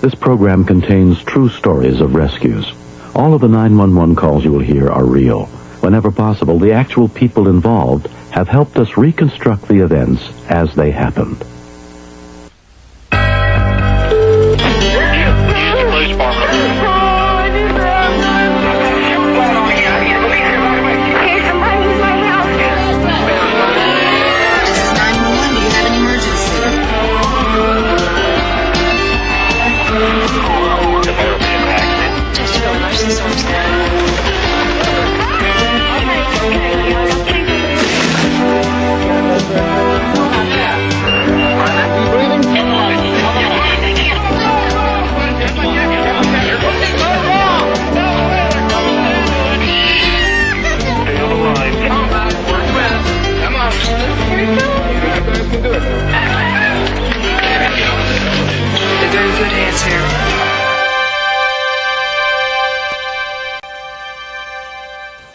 This program contains true stories of rescues. All of the 911 calls you will hear are real. Whenever possible, the actual people involved have helped us reconstruct the events as they happened.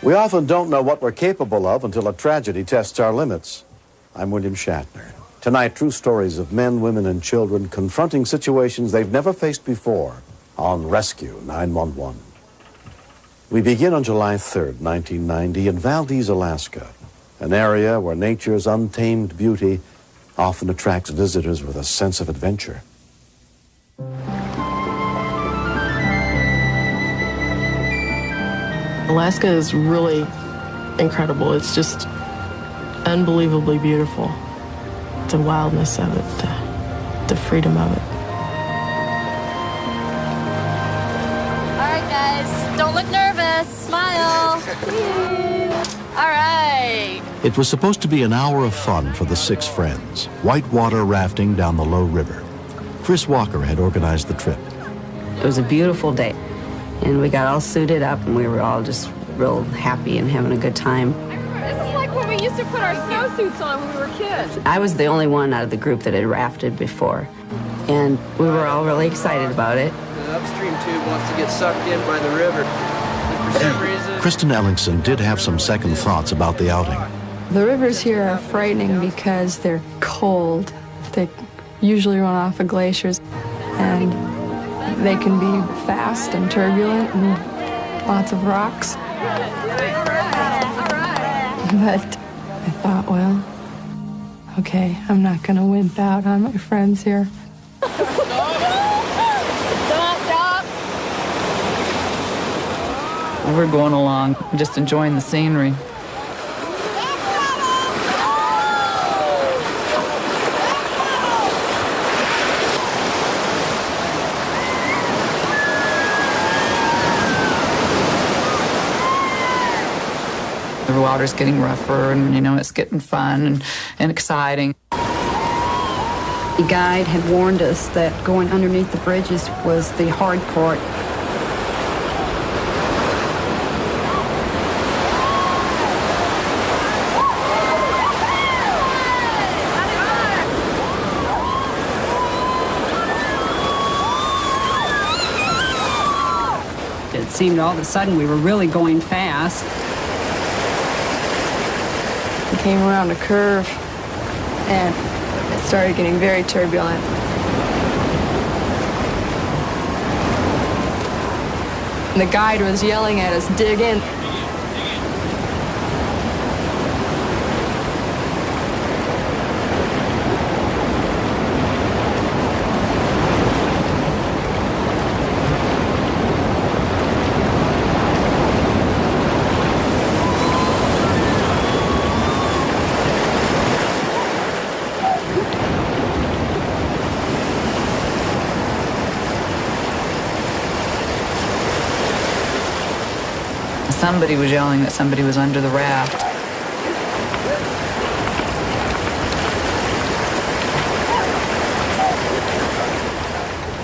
We often don't know what we're capable of until a tragedy tests our limits. I'm William Shatner. Tonight, true stories of men, women, and children confronting situations they've never faced before on Rescue 911. We begin on July 3rd, 1990, in Valdez, Alaska, an area where nature's untamed beauty often attracts visitors with a sense of adventure. Alaska is really incredible. It's just unbelievably beautiful. The wildness of it, the freedom of it. All right, guys, don't look nervous. Smile. All right. It was supposed to be an hour of fun for the 6 friends, whitewater rafting down the low river. Chris Walker had organized the trip. It was a beautiful day, and we got all suited up, and we were all just real happy and having a good time. This is like when we used to put our snowsuits on when we were kids. I was the only one out of the group that had rafted before, and we were all really excited about it. The upstream tube wants to get sucked in by the river. And for some reason... Kristen Ellingson did have some second thoughts about the outing. The rivers here are frightening because they're cold. They usually run off of glaciers, and they can be fast and turbulent and lots of rocks. But I thought, well, okay, I'm not going to wimp out on my friends here. We're going along, just enjoying the scenery. The water's getting rougher, and you know, it's getting fun and exciting. The guide had warned us that going underneath the bridges was the hard part. It seemed all of a sudden we were really going fast. We came around a curve, and it started getting very turbulent. And the guide was yelling at us, "Dig in." Somebody was yelling that somebody was under the raft.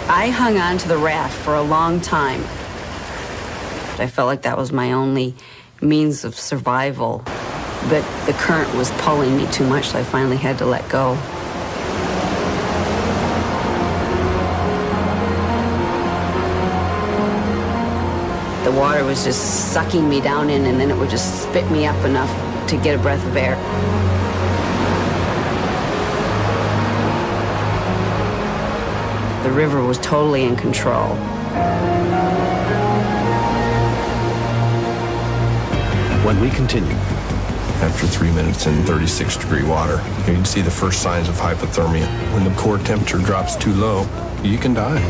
I hung on to the raft for a long time. I felt like that was my only means of survival, but the current was pulling me too much, so I finally had to let go. The water was just sucking me down in, and then it would just spit me up enough to get a breath of air. The river was totally in control. When we continue. After 3 minutes in 36-degree water, you can see the first signs of hypothermia. When the core temperature drops too low, you can die.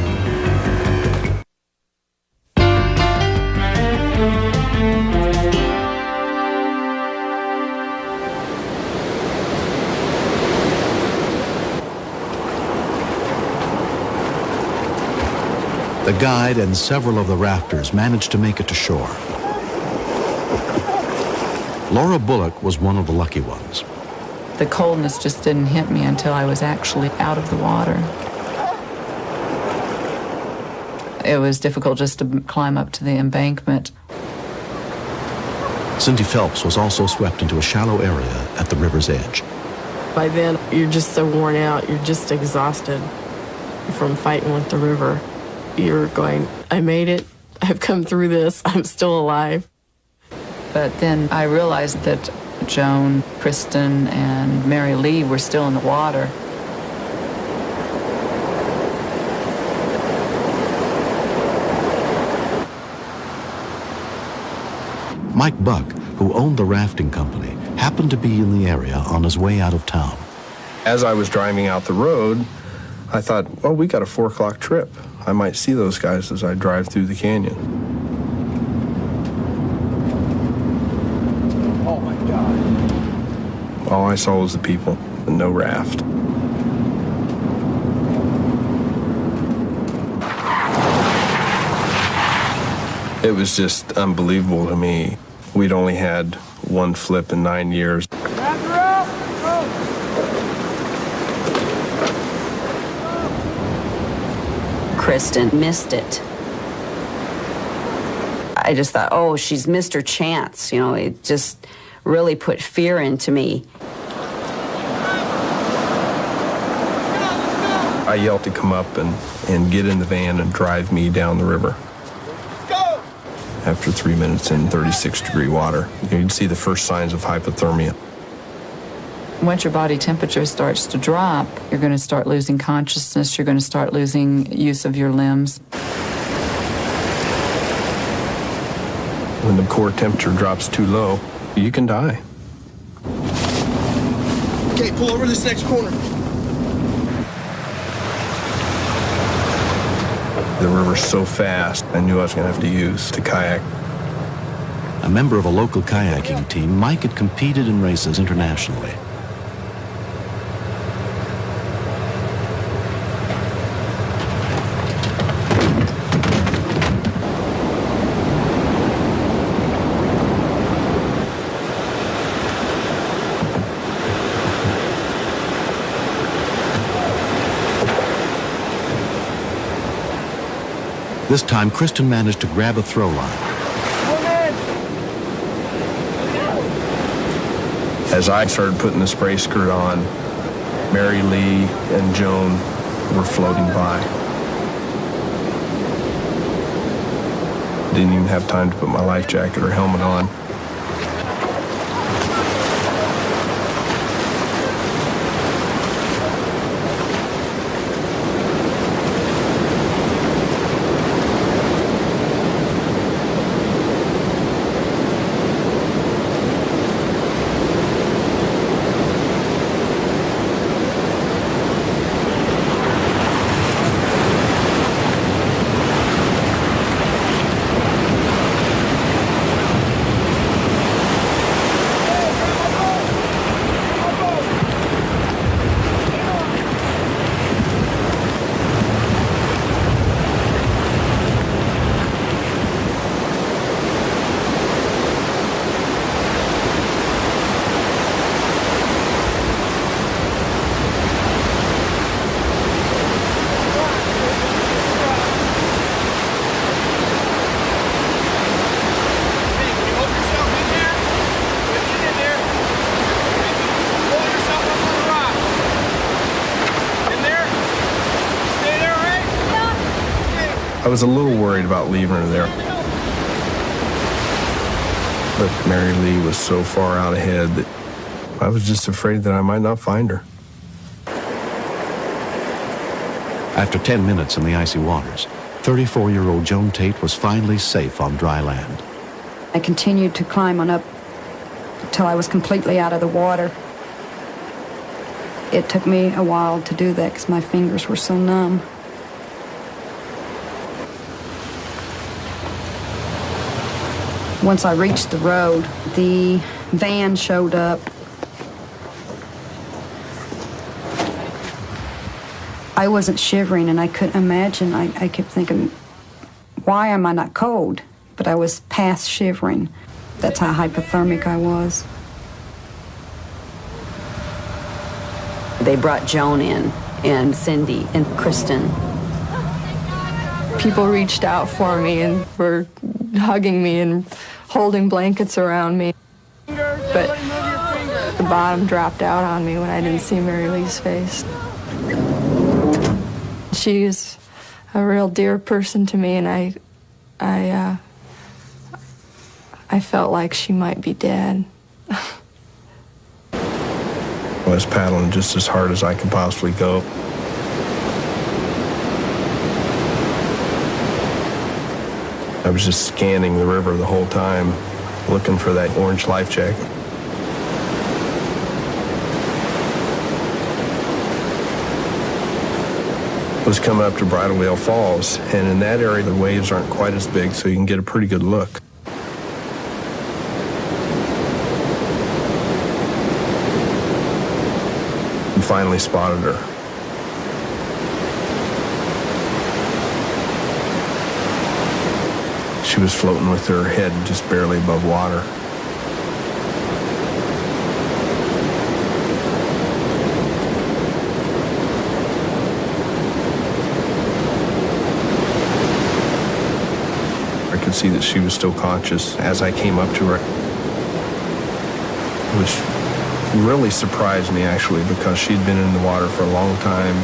The guide and several of the rafters managed to make it to shore. Laura Bullock was one of the lucky ones. The coldness just didn't hit me until I was actually out of the water. It was difficult just to climb up to the embankment. Cindy Phelps was also swept into a shallow area at the river's edge. By then, you're just so worn out, you're just exhausted from fighting with the river. You're going, I made it, I've come through this, I'm still alive. But then I realized that Joan, Kristen, and Mary Lee were still in the water. Mike Buck, who owned the rafting company, happened to be in the area on his way out of town. As I was driving out the road, I thought, well, we got a 4 o'clock trip. I might see those guys as I drive through the canyon. Oh my God. All I saw was the people and no raft. It was just unbelievable to me. We'd only had one flip in 9 years. Kristen missed it. I just thought, oh, she's missed her chance. You know, it just really put fear into me. I yelled to come up and get in the van and drive me down the river. Let's go! After 3 minutes in 36-degree water, you can see the first signs of hypothermia. Once your body temperature starts to drop, you're going to start losing consciousness, you're going to start losing use of your limbs. When the core temperature drops too low, you can die. Okay, pull over this next corner. The river's so fast, I knew I was going to have to use the kayak. A member of a local kayaking team, Mike had competed in races internationally. This time, Kristen managed to grab a throw line. As I started putting the spray skirt on, Mary Lee and Joan were floating by. Didn't even have time to put my life jacket or helmet on. I was a little worried about leaving her there. But Mary Lee was so far out ahead that I was just afraid that I might not find her. After 10 minutes in the icy waters, 34-year-old Joan Tate was finally safe on dry land. I continued to climb on up until I was completely out of the water. It took me a while to do that because my fingers were so numb. Once I reached the road, the van showed up. I wasn't shivering, and I couldn't imagine. I kept thinking, why am I not cold? But I was past shivering. That's how hypothermic I was. They brought Joan in, and Cindy, and Kristen. People reached out for me and were hugging me and holding blankets around me. But the bottom dropped out on me when I didn't see Mary Lee's face. She's a real dear person to me, and I felt like she might be dead. I was paddling just as hard as I could possibly go. I was just scanning the river the whole time, looking for that orange life jacket. I was coming up to Bridal Veil Falls, and in that area the waves aren't quite as big, so you can get a pretty good look. And finally spotted her. She was floating with her head just barely above water. I could see that she was still conscious as I came up to her, which really surprised me, actually, because she'd been in the water for a long time.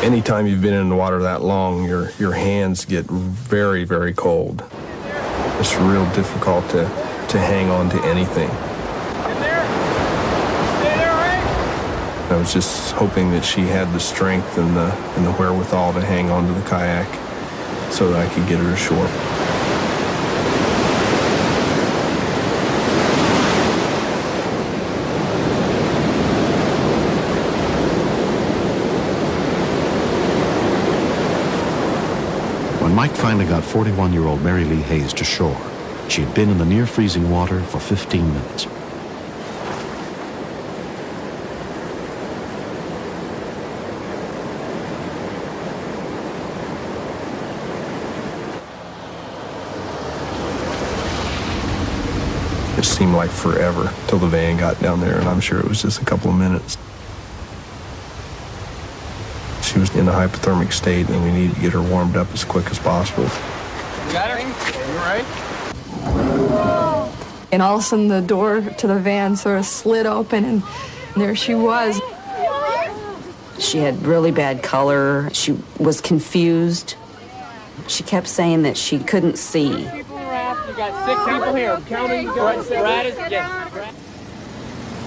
Anytime you've been in the water that long, your hands get very, very cold. It's real difficult to hang on to anything. I was just hoping that she had the strength and the wherewithal to hang on to the kayak so that I could get her ashore. When Mike finally got 41-year-old Mary Lee Hayes to shore, she had been in the near-freezing water for 15 minutes. It seemed like forever till the van got down there, and I'm sure it was just a couple of minutes. She was in a hypothermic state, and we needed to get her warmed up as quick as possible. You got her? You all right? And all of a sudden the door to the van sort of slid open, and there she was. She had really bad color. She was confused. She kept saying that she couldn't see. You got 6 people here. I'm counting.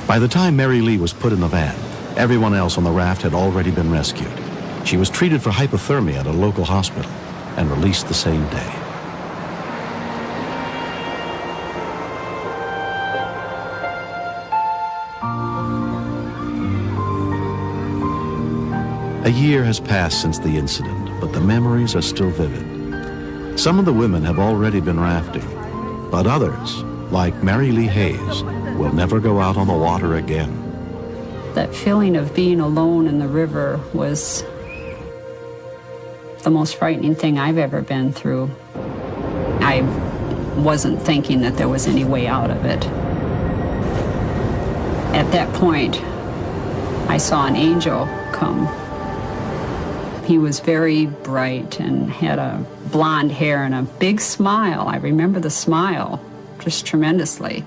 By the time Mary Lee was put in the van, everyone else on the raft had already been rescued. She was treated for hypothermia at a local hospital and released the same day. A year has passed since the incident, but the memories are still vivid. Some of the women have already been rafting, but others, like Mary Lee Hayes, will never go out on the water again. That feeling of being alone in the river was the most frightening thing I've ever been through. I wasn't thinking that there was any way out of it. At that point, I saw an angel come. He was very bright and had a blonde hair and a big smile. I remember the smile just tremendously.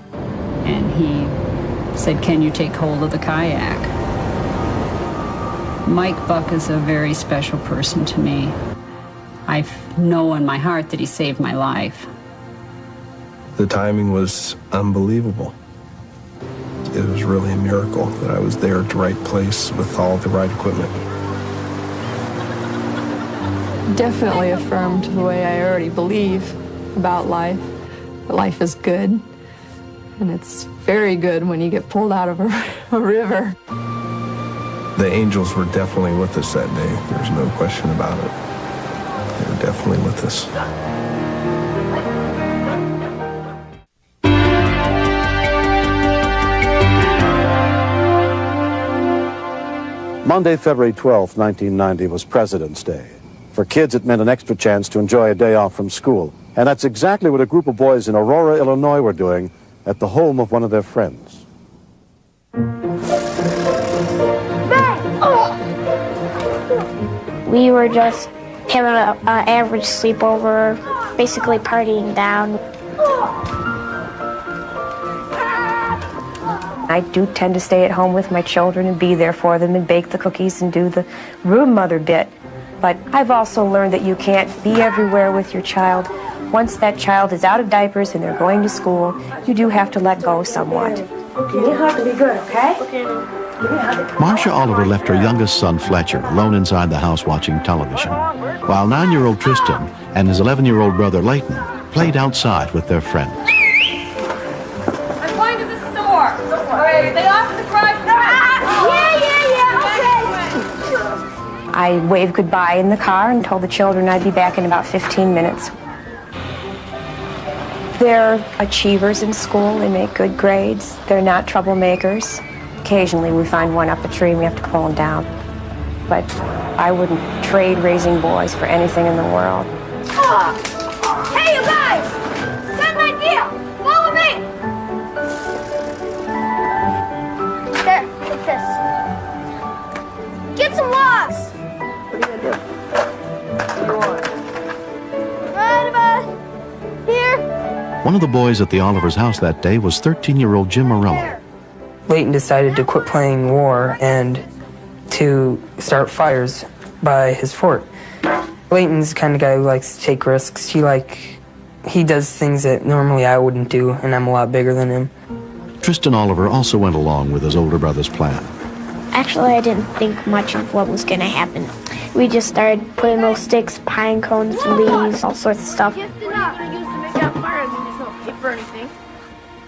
And he said, "Can you take hold of the kayak?" Mike Buck is a very special person to me. I know in my heart that he saved my life. The timing was unbelievable. It was really a miracle that I was there at the right place with all the right equipment. Definitely affirmed the way I already believe about life. Life is good, and it's very good when you get pulled out of a river. The angels were definitely with us that day. There's no question about it. They were definitely with us. Monday, February 12th, 1990 was President's Day. For kids, it meant an extra chance to enjoy a day off from school. And that's exactly what a group of boys in Aurora, Illinois were doing at the home of one of their friends. We were just having an average sleepover, basically partying down. I do tend to stay at home with my children and be there for them and bake the cookies and do the room mother bit. But I've also learned that you can't be everywhere with your child. Once that child is out of diapers and they're going to school, you do have to let go somewhat. You have to be good, okay? Marcia Oliver left her youngest son, Fletcher, alone inside the house watching television, while 9-year-old Tristan and his 11-year-old brother, Leighton, played outside with their friends. I'm going to the store. Are they off at the garage? I waved goodbye in the car and told the children I'd be back in about 15 minutes. They're achievers in school. They make good grades. They're not troublemakers. Occasionally we find one up a tree and we have to pull them down. But I wouldn't trade raising boys for anything in the world. Hey, you guys! Got an idea! Follow me! There, take this. Get some logs! What are you gonna do? What do you want? Right about here. One of the boys at the Olivers' house that day was 13-year-old Jim Morello. Leighton decided to quit playing war and to start fires by his fort. Leighton's the kind of guy who likes to take risks. He does things that normally I wouldn't do, and I'm a lot bigger than him. Tristan Oliver also went along with his older brother's plan. Actually, I didn't think much of what was going to happen. We just started putting those sticks, pine cones, leaves, all sorts of stuff.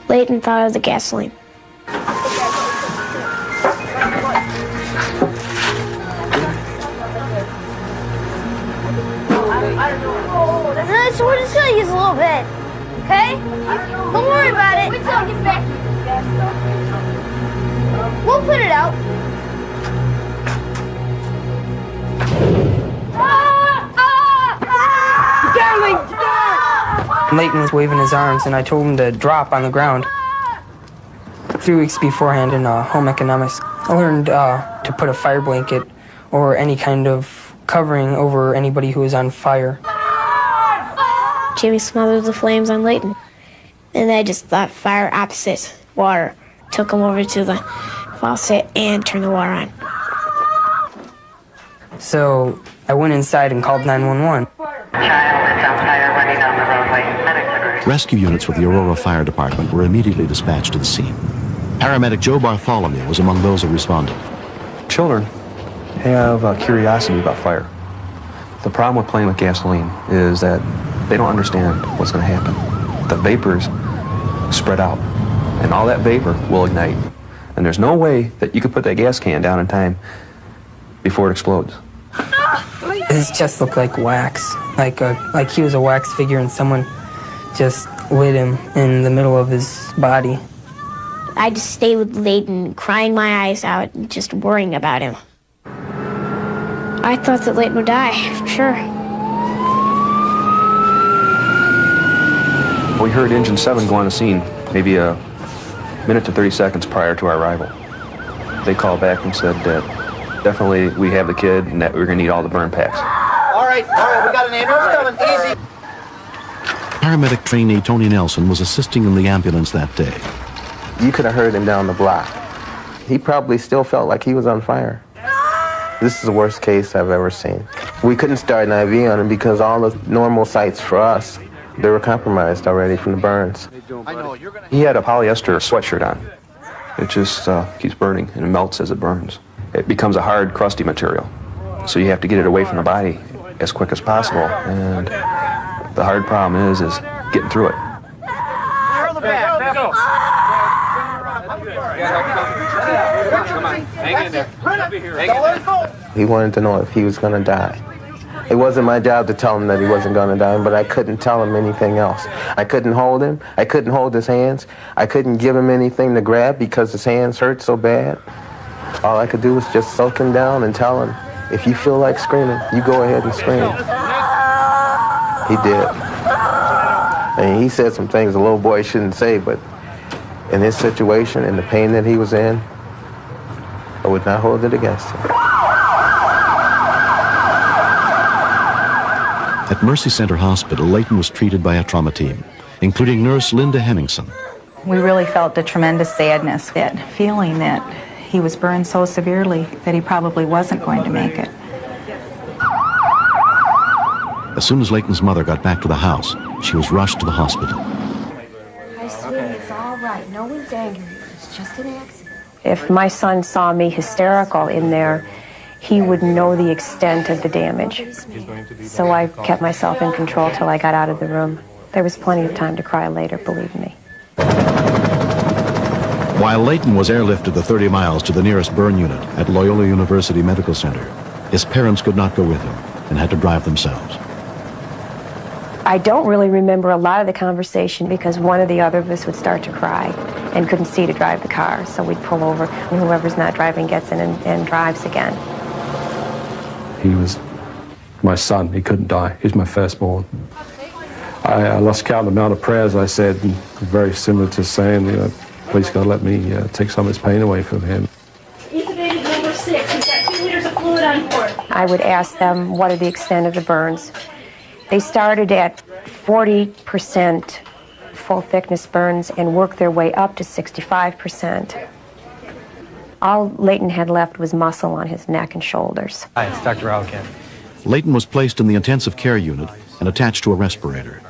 Leighton thought of the gasoline. We're just gonna use a little bit, okay? Don't worry about it. Wait till I get back. We'll put it out. Leighton was waving his arms, and I told him to drop on the ground. 3 weeks beforehand in home economics, I learned to put a fire blanket or any kind of covering over anybody who was on fire. Jimmy smothered the flames on Leighton. And I just thought fire opposite water. Took him over to the faucet and turned the water on. So I went inside and called 911. Rescue units with the Aurora Fire Department were immediately dispatched to the scene. Paramedic Joe Bartholomew was among those who responded. Children have a curiosity about fire. The problem with playing with gasoline is that they don't understand what's going to happen. The vapors spread out, and all that vapor will ignite. And there's no way that you could put that gas can down in time before it explodes. His chest looked like wax, like he was a wax figure and someone just lit him in the middle of his body. I just stayed with Leighton, crying my eyes out, and just worrying about him. I thought that Leighton would die, for sure. We heard Engine 7 go on the scene maybe a minute to 30 seconds prior to our arrival. They called back and said that definitely we have the kid and that we're going to need all the burn packs. All right, we got an ambulance coming. Easy. Paramedic trainee Tony Nelson was assisting in the ambulance that day. You could have heard him down the block. He probably still felt like he was on fire. This is the worst case I've ever seen. We couldn't start an IV on him because all the normal sights for us They were compromised already from the burns. He had a polyester sweatshirt on. It just keeps burning and it melts as it burns. It becomes a hard, crusty material. So you have to get it away from the body as quick as possible. And the hard problem is getting through it. He wanted to know if he was going to die. It wasn't my job to tell him that he wasn't going to die, but I couldn't tell him anything else. I couldn't hold him. I couldn't hold his hands. I couldn't give him anything to grab because his hands hurt so bad. All I could do was just soak him down and tell him, if you feel like screaming, you go ahead and scream. He did. And he said some things a little boy shouldn't say, but in his situation and the pain that he was in, I would not hold it against him. At Mercy Center Hospital, Layton was treated by a trauma team, including nurse Linda Henningsen. We really felt a tremendous sadness, that feeling that he was burned so severely that he probably wasn't going to make it. As soon as Layton's mother got back to the house, she was rushed to the hospital. Hi, sweetie, it's all right. No one's angry. It's just an accident. If my son saw me hysterical in there, he would know the extent of the damage. So I kept myself in control till I got out of the room. There was plenty of time to cry later, believe me. While Layton was airlifted the 30 miles to the nearest burn unit at Loyola University Medical Center, his parents could not go with him and had to drive themselves. I don't really remember a lot of the conversation because one or the other of us would start to cry and couldn't see to drive the car. So we'd pull over and whoever's not driving gets in and drives again. He was my son. He couldn't die. He was my firstborn. I lost count of the amount of prayers I said, very similar to saying, you know, please God, let me take some of his pain away from him. Intubated number 6. He's got 2 liters of fluid on board. I would ask them what are the extent of the burns. They started at 40% full thickness burns and worked their way up to 65%. All Layton had left was muscle on his neck and shoulders. Hi, it's Dr. Alkin. Layton was placed in the intensive care unit and attached to a respirator.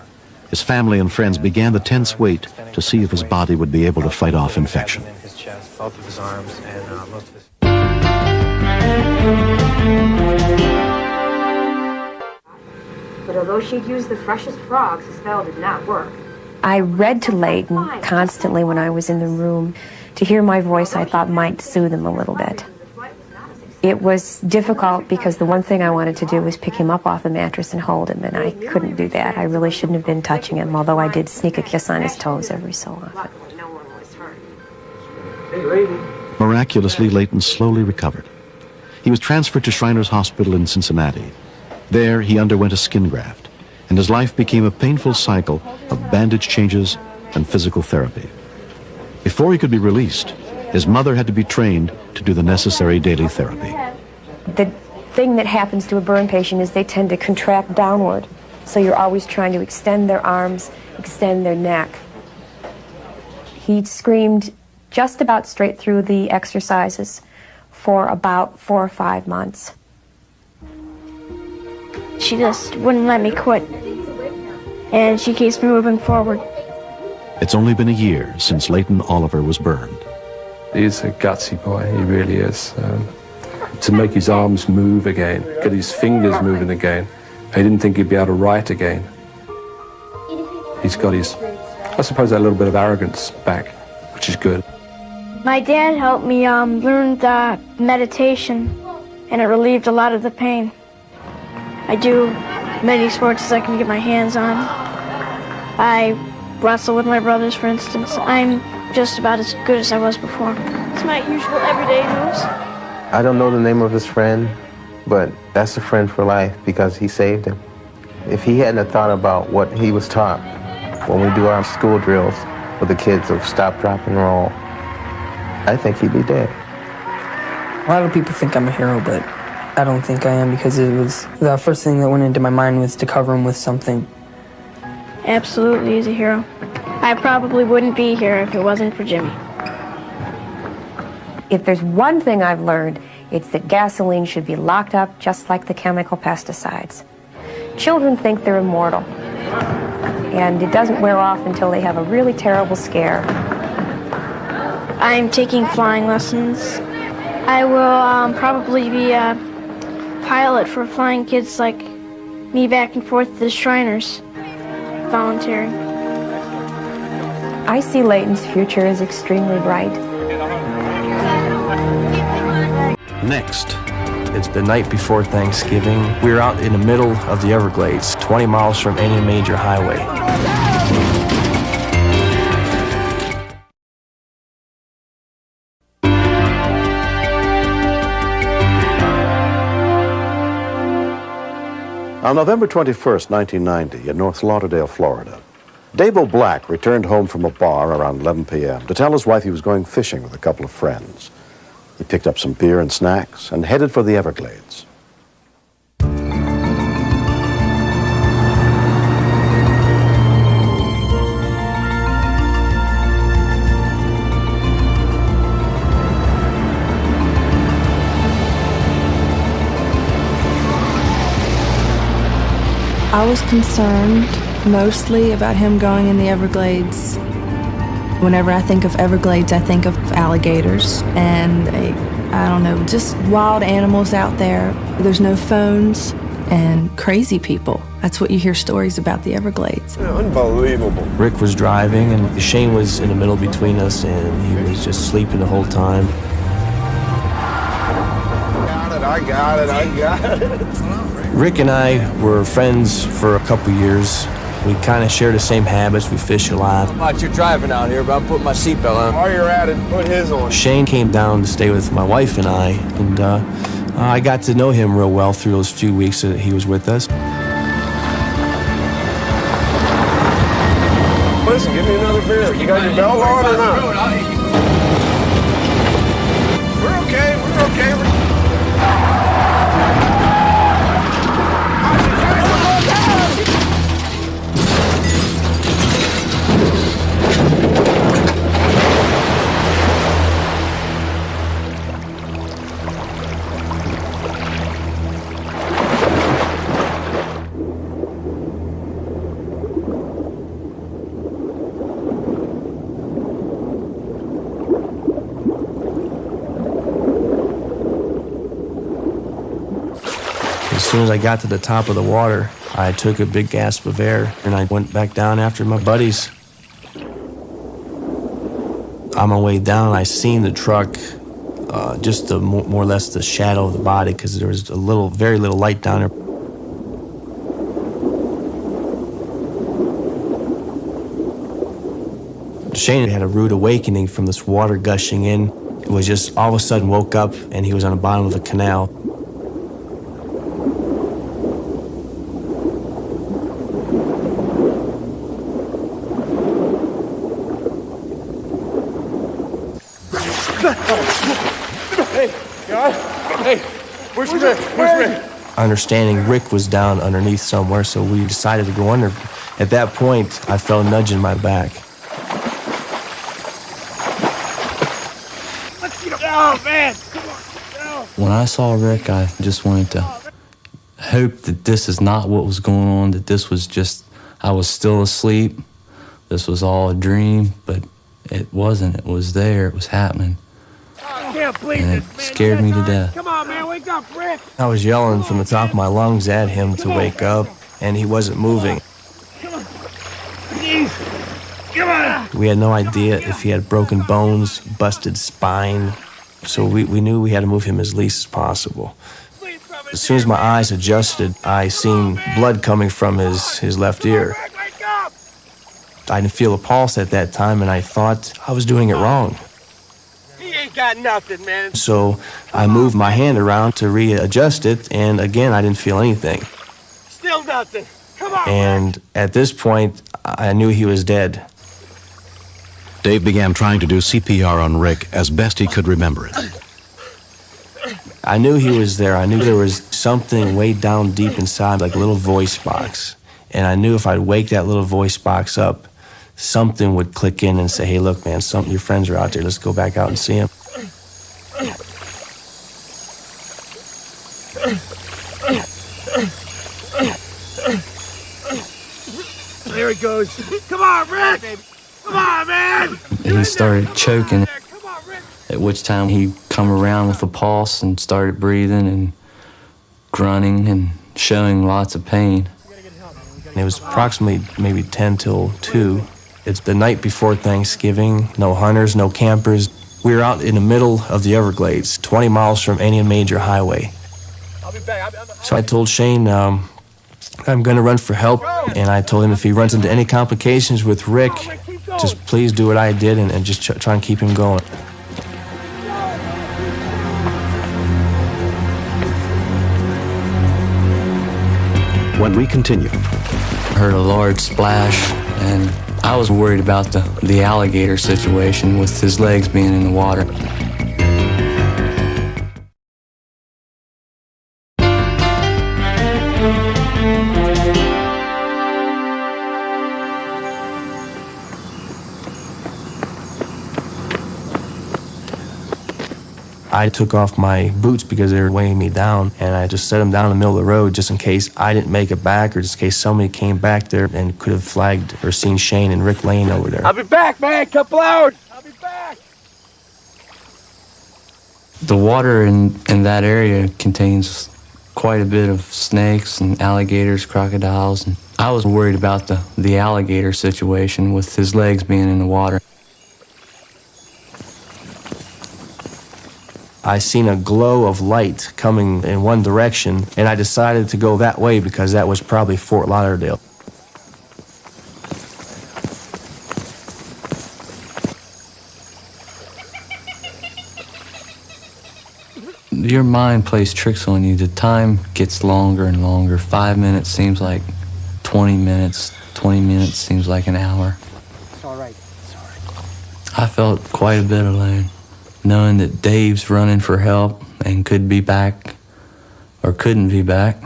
His family and friends began the tense wait to see if his body would be able to fight off infection. His chest, both of his arms, and most of his... But although she'd used the freshest frogs, the spell did not work. I read to Layton constantly when I was in the room. To hear my voice, I thought might soothe him a little bit. It was difficult because the one thing I wanted to do was pick him up off the mattress and hold him, and I couldn't do that. I really shouldn't have been touching him, although I did sneak a kiss on his toes every so often. Miraculously, Layton slowly recovered. He was transferred to Shriners Hospital in Cincinnati. There, he underwent a skin graft, and his life became a painful cycle of bandage changes and physical therapy. Before he could be released, his mother had to be trained to do the necessary daily therapy. The thing that happens to a burn patient is they tend to contract downward. So you're always trying to extend their arms, extend their neck. He screamed just about straight through the exercises for about 4 or 5 months. She just wouldn't let me quit, and she keeps me moving forward. It's only been a year since Layton Oliver was burned. He's a gutsy boy, he really is. To make his arms move again, get his fingers moving again. He didn't think he'd be able to write again. He's got his, I suppose, that little bit of arrogance back, which is good. My dad helped me learn the meditation, and it relieved a lot of the pain. I do many sports as I can get my hands on. I wrestle with my brothers, for instance. I'm just about as good as I was before. It's my usual everyday moves. I don't know the name of his friend, but that's a friend for life because he saved him. If he hadn't thought about what he was taught when we do our school drills with the kids of stop, drop, and roll, I think he'd be dead. A lot of people think I'm a hero, but I don't think I am because it was the first thing that went into my mind was to cover him with something. Absolutely, he's a hero. I probably wouldn't be here if it wasn't for Jimmy. If there's one thing I've learned, it's that gasoline should be locked up just like the chemical pesticides. Children think they're immortal. and it doesn't wear off until they have a really terrible scare. I'm taking flying lessons. I will probably be a pilot for flying kids like me back and forth to the Shriners, volunteering. I see Layton's future as extremely bright. Next, it's the night before Thanksgiving. We're out in the middle of the Everglades, 20 miles from any major highway. On November 21st, 1990, in North Lauderdale, Florida, Dave O'Black returned home from a bar around 11 p.m. to tell his wife he was going fishing with a couple of friends. He picked up some beer and snacks and headed for the Everglades. I was concerned mostly about him going in the Everglades. Whenever I think of Everglades, I think of alligators and, I don't know, just wild animals out there. There's no phones and crazy people. That's what you hear stories about the Everglades. Unbelievable. Rick was driving, and Shane was in the middle between us, and he was just sleeping the whole time. I got it. Rick and I were friends for a couple years. We kind of share the same habits. We fish a lot. How about you're driving out here, but I'm putting my seatbelt on. While you're at it, put his on. Shane came down to stay with my wife and I got to know him real well through those few weeks that he was with us. Listen, give me another beer. You got your belt on or not? We're okay. As soon as I got to the top of the water, I took a big gasp of air, and I went back down after my buddies. On my way down, I seen the truck, just more or less the shadow of the body, because there was very little light down there. Shane had a rude awakening from this water gushing in. It was just all of a sudden woke up, and he was on the bottom of the canal. Hey, where's Rick? Understanding Rick was down underneath somewhere, so we decided to go under. At that point, I felt a nudge in my back. Let's get him. Oh, man. Come on. When I saw Rick, I just wanted to hope that this is not what was going on, that this was just, I was still asleep. This was all a dream, but it wasn't. It was there. It was happening. And it scared me to death. Come on, man. Wake up, Rick. I was yelling from the top of my lungs at him to wake up, and he wasn't moving. Come on. Please. Come on. We had no idea if he had broken bones, busted spine, so we knew we had to move him as least as possible. As soon as my eyes adjusted, I seen blood coming from his left ear. I didn't feel a pulse at that time, and I thought I was doing it wrong. He ain't got nothing, man. So I moved my hand around to readjust it, and again, I didn't feel anything. Still nothing. Come on. And at this point, I knew he was dead. Dave began trying to do CPR on Rick as best he could remember it. I knew he was there. I knew there was something way down deep inside, like a little voice box. And I knew if I'd wake that little voice box up, something would click in and say, hey, look, man, your friends are out there. Let's go back out and see them. There he goes. Come on, Rick! Come on, man! He started choking, at which time he come around with a pulse and started breathing and grunting and showing lots of pain. And it was approximately maybe 10 till 2. It's the night before Thanksgiving, no hunters, no campers. We were out in the middle of the Everglades, 20 miles from any major highway. So I told Shane, I'm going to run for help, and I told him if he runs into any complications with Rick, just please do what I did and just try and keep him going. When we continue, Heard a large splash, and I was worried about the alligator situation with his legs being in the water. I took off my boots because they were weighing me down, and I just set them down in the middle of the road just in case I didn't make it back or just in case somebody came back there and could have flagged or seen Shane and Rick laying over there. I'll be back, man. Couple hours. I'll be back. The water in that area contains quite a bit of snakes and alligators, crocodiles, and I was worried about the alligator situation with his legs being in the water. I seen a glow of light coming in one direction, and I decided to go that way because that was probably Fort Lauderdale. Your mind plays tricks on you. The time gets longer and longer. 5 minutes seems like 20 minutes. 20 minutes seems like an hour. It's all right. It's all right. I felt quite a bit alone, knowing that Dave's running for help and could be back or couldn't be back.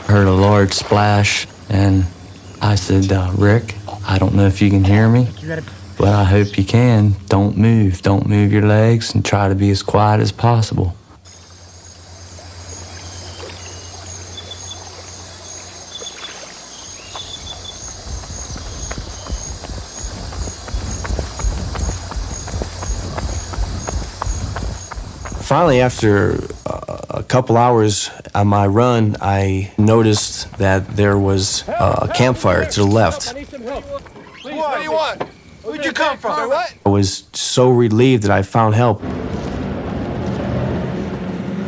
Heard a large splash, and I said, Rick, I don't know if you can hear me, but I hope you can. Don't move. Don't move your legs, and try to be as quiet as possible. Finally, after a couple hours on my run, I noticed that there was a campfire to the left. What do you want? Where'd you come from? What? I was so relieved that I found help.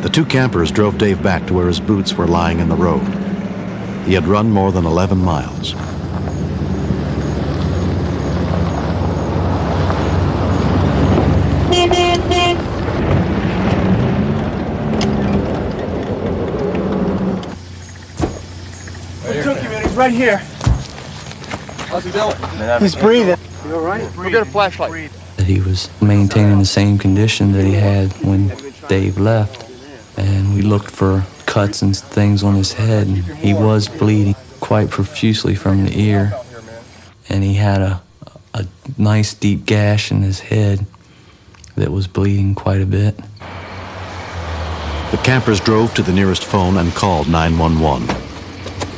the two campers drove Dave back to where his boots were lying in the road. He had run more than 11 miles. He's right here. How's he doing? He's breathing. You all right? We'll get a flashlight. That he was maintaining the same condition that he had when Dave left. And we looked for cuts and things on his head, and he was bleeding quite profusely from the ear. And he had a nice deep gash in his head that was bleeding quite a bit. The campers drove to the nearest phone and called 911.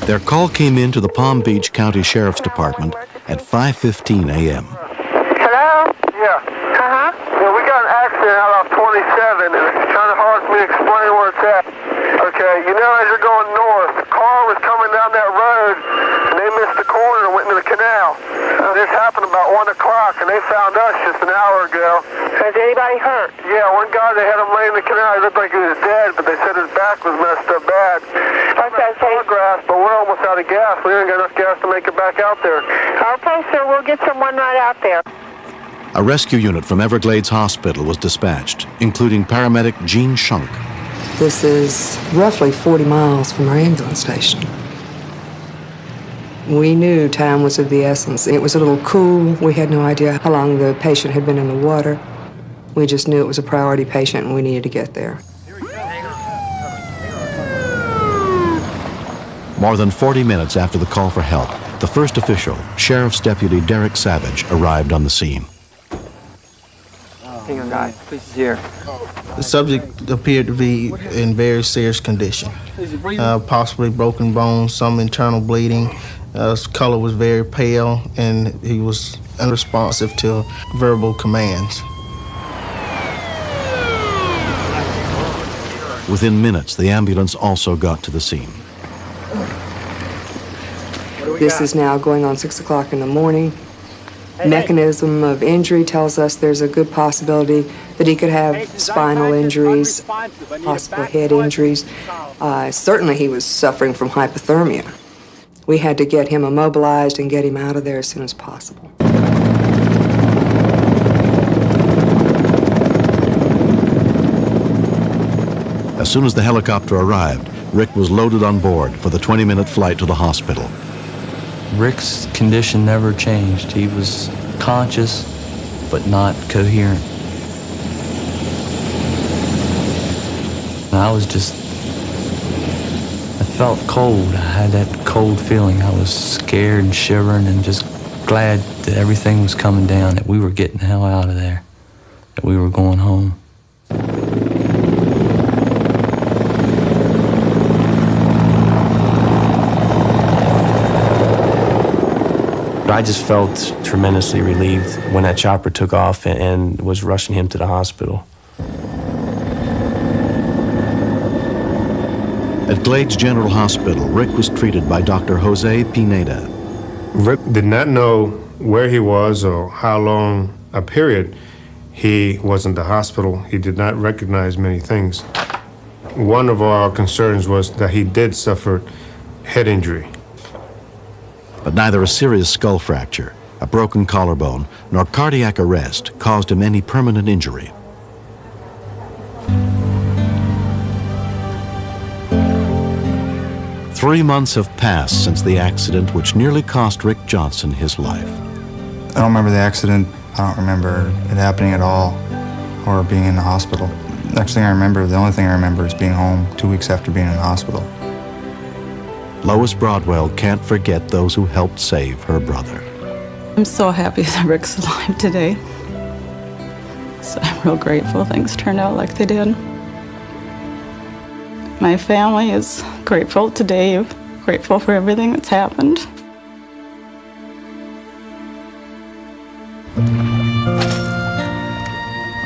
Their call came in to the Palm Beach County Sheriff's Department at 5:15 a.m. Hello? Yeah. Uh-huh. Yeah, we got an accident out off 27, and it's kind of hard for me to explain where it's at. Okay, you know, as you're going north, the car was coming down that road, and they missed the corner and went into the canal. This happened about 1 o'clock, and they found us just an hour ago. Has anybody hurt? Yeah, one guy, they had him laying in the canal. He looked like he was dead, but they said his back was messed up bad. Okay, telegraph, but we're almost out of gas. We ain't got enough gas to make it back out there. Okay, sir, we'll get someone right out there. A rescue unit from Everglades Hospital was dispatched, including paramedic Gene Shunk. This is roughly 40 miles from our ambulance station. We knew time was of the essence. It was a little cool. We had no idea how long the patient had been in the water. We just knew it was a priority patient and we needed to get there. More than 40 minutes after the call for help, the first official, Sheriff's Deputy Derek Savage, arrived on the scene. Hang on, guy. Please here. The subject appeared to be in very serious condition. Possibly broken bones, some internal bleeding. His color was very pale, and he was unresponsive to verbal commands. Within minutes, the ambulance also got to the scene. This is now going on 6 o'clock in the morning. Mechanism of injury tells us there's a good possibility that he could have spinal injuries, possible head injuries. Certainly he was suffering from hypothermia. We had to get him immobilized and get him out of there as soon as possible. As soon as the helicopter arrived, Rick was loaded on board for the 20-minute flight to the hospital. Rick's condition never changed. He was conscious, but not coherent. And I felt cold. I had that cold feeling. I was scared and shivering and just glad that everything was coming down, that we were getting the hell out of there, that we were going home. I just felt tremendously relieved when that chopper took off and was rushing him to the hospital. At Glades General Hospital, Rick was treated by Dr. Jose Pineda. Rick did not know where he was or how long a period he was in the hospital. He did not recognize many things. One of our concerns was that he did suffer head injury. But neither a serious skull fracture, a broken collarbone, nor cardiac arrest caused him any permanent injury. Three months have passed since the accident which nearly cost Rick Johnson his life. I don't remember the accident. I don't remember it happening at all or being in the hospital. Next thing I remember, the only thing I remember is being home 2 weeks after being in the hospital. Lois Broadwell can't forget those who helped save her brother. I'm so happy that Rick's alive today. So I'm real grateful things turned out like they did. My family is grateful to Dave, grateful for everything that's happened.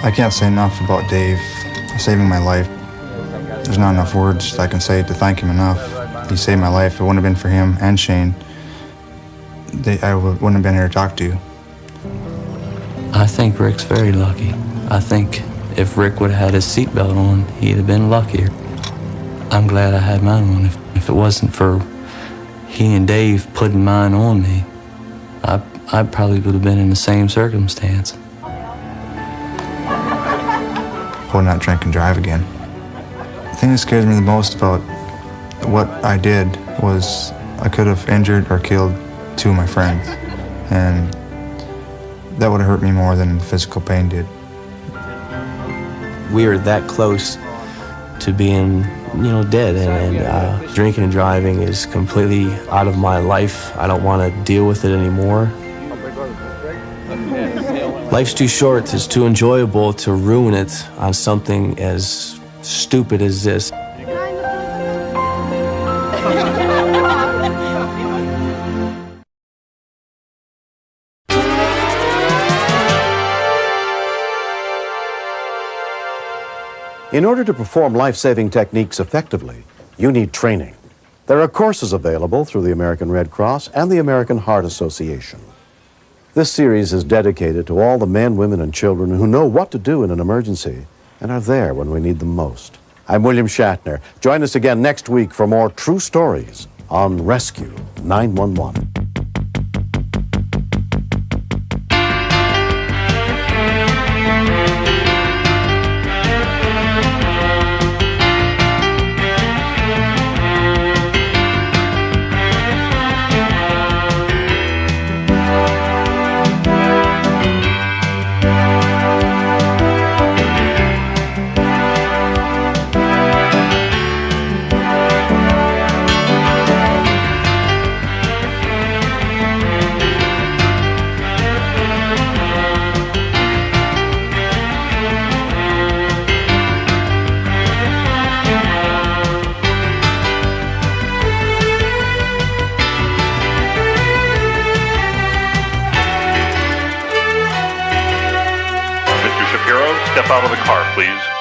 I can't say enough about Dave saving my life. There's not enough words I can say to thank him enough. He saved my life. If it wouldn't have been for him and Shane, I wouldn't have been here to talk to you. I think Rick's very lucky. I think if Rick would have had his seatbelt on, he'd have been luckier. I'm glad I had mine on. If it wasn't for he and Dave putting mine on me, I probably would have been in the same circumstance. I would not drink and drive again. The thing that scares me the most about what I did was I could have injured or killed two of my friends, and that would have hurt me more than physical pain did. We are that close to being, dead, and drinking and driving is completely out of my life. I don't want to deal with it anymore. Life's too short, it's too enjoyable to ruin it on something as stupid as this. In order to perform life-saving techniques effectively, you need training. There are courses available through the American Red Cross and the American Heart Association. This series is dedicated to all the men, women, and children who know what to do in an emergency and are there when we need them most. I'm William Shatner. Join us again next week for more true stories on Rescue 911. step out of the car, please.